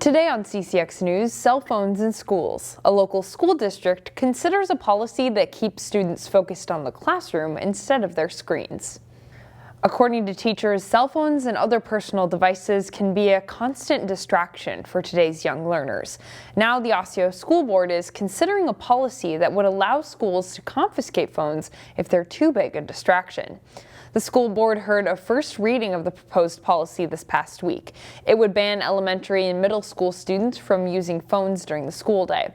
Today on CCX News, cell phones in schools. A local school district considers a policy that keeps students focused on the classroom instead of their screens. According to teachers, cell phones and other personal devices can be a constant distraction for today's young learners. Now the Osseo School Board is considering a policy that would allow schools to confiscate phones if they're too big a distraction. The school board heard a first reading of the proposed policy this past week. It would ban elementary and middle school students from using phones during the school day.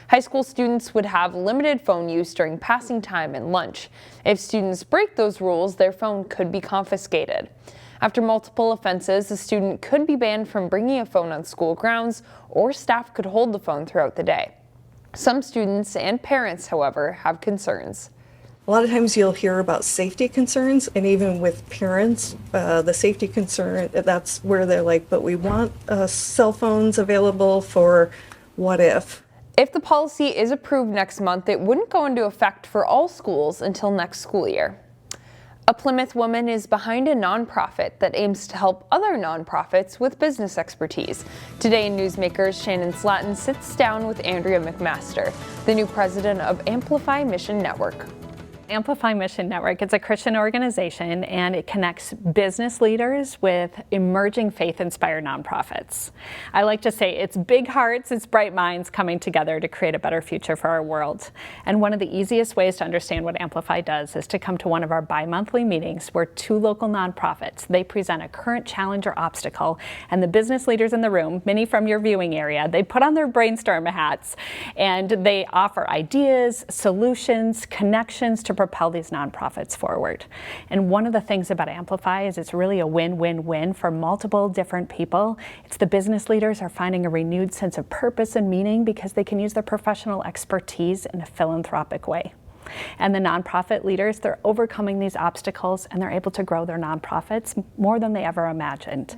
High school students would have limited phone use during passing time and lunch. If students break those rules, their phone could be confiscated. After multiple offenses, a student could be banned from bringing a phone on school grounds, or staff could hold the phone throughout the day. Some students and parents, however, have concerns. A lot of times you'll hear about safety concerns, and even with parents, the safety concern, that's where they're like, but we want cell phones available for what if? If the policy is approved next month, it wouldn't go into effect for all schools until next school year. A Plymouth woman is behind a nonprofit that aims to help other nonprofits with business expertise. Today in Newsmakers, Shannon Slatton sits down with Andrea McMaster, the new president of Amplify Mission Network. Amplify Mission Network, it's a Christian organization, and it connects business leaders with emerging faith-inspired nonprofits. I like to say it's big hearts, it's bright minds coming together to create a better future for our world. And one of the easiest ways to understand what Amplify does is to come to one of our bi-monthly meetings where two local nonprofits, they present a current challenge or obstacle, and the business leaders in the room, many from your viewing area, they put on their brainstorm hats and they offer ideas, solutions, connections to propel these nonprofits forward. And one of the things about Amplify is it's really a win-win-win for multiple different people. It's the business leaders are finding a renewed sense of purpose and meaning because they can use their professional expertise in a philanthropic way. And the nonprofit leaders, they're overcoming these obstacles and they're able to grow their nonprofits more than they ever imagined.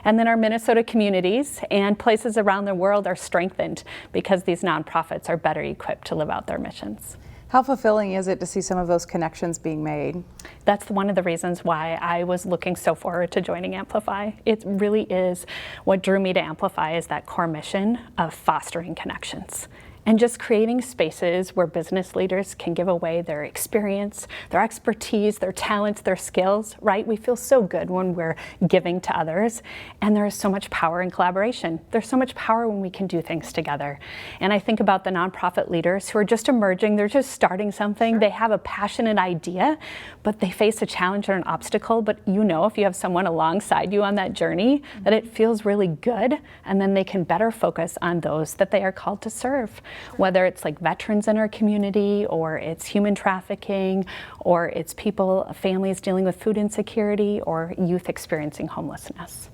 And then our Minnesota communities and places around the world are strengthened because these nonprofits are better equipped to live out their missions. How fulfilling is it to see some of those connections being made? That's one of the reasons why I was looking so forward to joining Amplify. It really is what drew me to Amplify is that core mission of fostering connections and just creating spaces where business leaders can give away their experience, their expertise, their talents, their skills, right? We feel so good when we're giving to others, and there is so much power in collaboration. There's so much power when we can do things together. And I think about the nonprofit leaders who are just emerging, they're just starting something, they have a passionate idea, but they face a challenge or an obstacle, but you know if you have someone alongside you on that journey, that it feels really good, and then they can better focus on those that they are called to serve. Whether it's like veterans in our community, or it's human trafficking, or it's people, families dealing with food insecurity, or youth experiencing homelessness.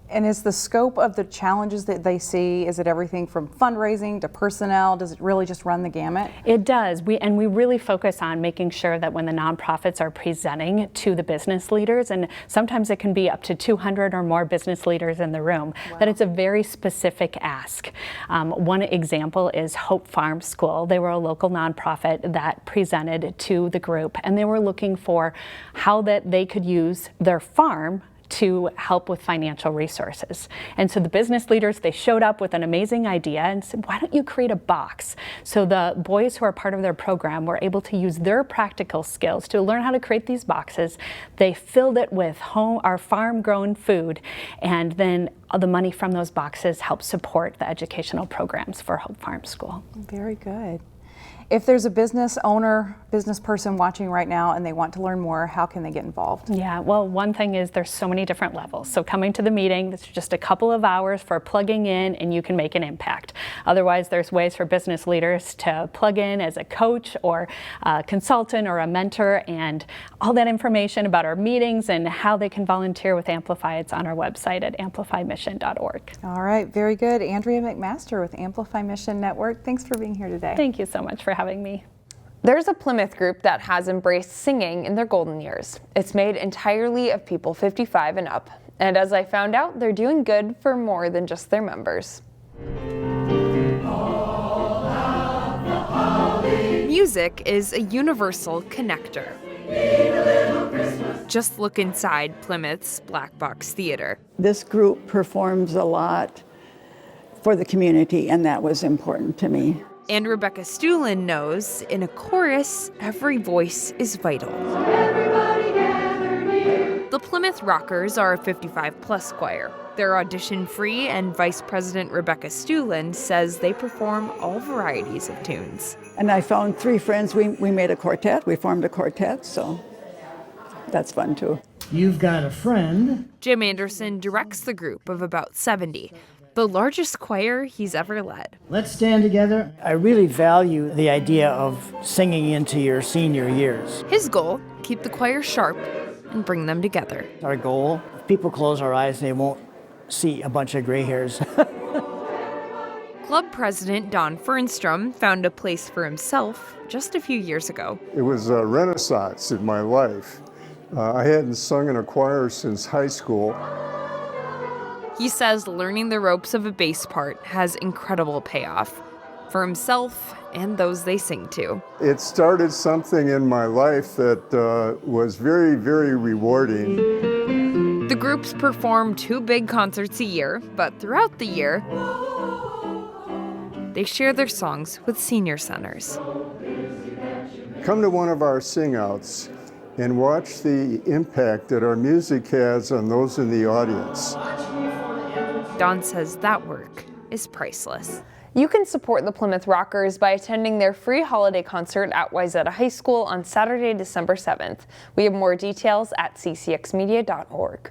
And is the scope of the challenges that they see, is it everything from fundraising to personnel? Does it really just run the gamut? It does. We really focus on making sure that when the nonprofits are presenting to the business leaders, and sometimes it can be up to 200 or more business leaders in the room, that it's a very specific ask. One example is Hope Farm School. They were a local nonprofit that presented to the group, and they were looking for how that they could use their farm to help with financial resources. And so the business leaders, they showed up with an amazing idea and said, why don't you create a box? So the boys who are part of their program were able to use their practical skills to learn how to create these boxes. They filled it with our farm-grown food, and then the money from those boxes helped support the educational programs for Hope Farm School. Very good. If there's a business owner, business person watching right now and they want to learn more, how can they get involved? Yeah, well, one thing is there's so many different levels. So coming to the meeting, it's just a couple of hours for plugging in and you can make an impact. Otherwise, there's ways for business leaders to plug in as a coach or a consultant or a mentor, and all that information about our meetings and how they can volunteer with Amplify, it's on our website at amplifymission.org. All right, very good. Andrea McMaster with Amplify Mission Network. Thanks for being here today. Thank you so much for having me. There's a Plymouth group that has embraced singing in their golden years. It's made entirely of people 55 and up. And as I found out, they're doing good for more than just their members. Music is a universal connector. Just look inside Plymouth's Black Box Theater. This group performs a lot for the community, and that was important to me. And Rebecca Stuhlin knows in a chorus, every voice is vital. The Plymouth Rockers are a 55-plus choir. They're audition-free, and Vice President Rebecca Stuhlin says they perform all varieties of tunes. And I found 3 friends. We made a quartet. We formed a quartet, so that's fun too. You've got a friend. Jim Anderson directs the group of about 70, the largest choir he's ever led. Let's stand together. I really value the idea of singing into your senior years. His goal, keep the choir sharp and bring them together. Our goal, if people close our eyes, they won't see a bunch of gray hairs. Club president Don Fernstrom found a place for himself just a few years ago. It was a renaissance in my life. I hadn't sung in a choir since high school. He says learning the ropes of a bass part has incredible payoff for himself and those they sing to. It started something in my life that was very, very rewarding. The groups perform 2 big concerts a year, but throughout the year, they share their songs with senior centers. Come to one of our sing-outs and watch the impact that our music has on those in the audience. Don says that work is priceless. You can support the Plymouth Rockers by attending their free holiday concert at Wayzata High School on Saturday, December 7th. We have more details at ccxmedia.org.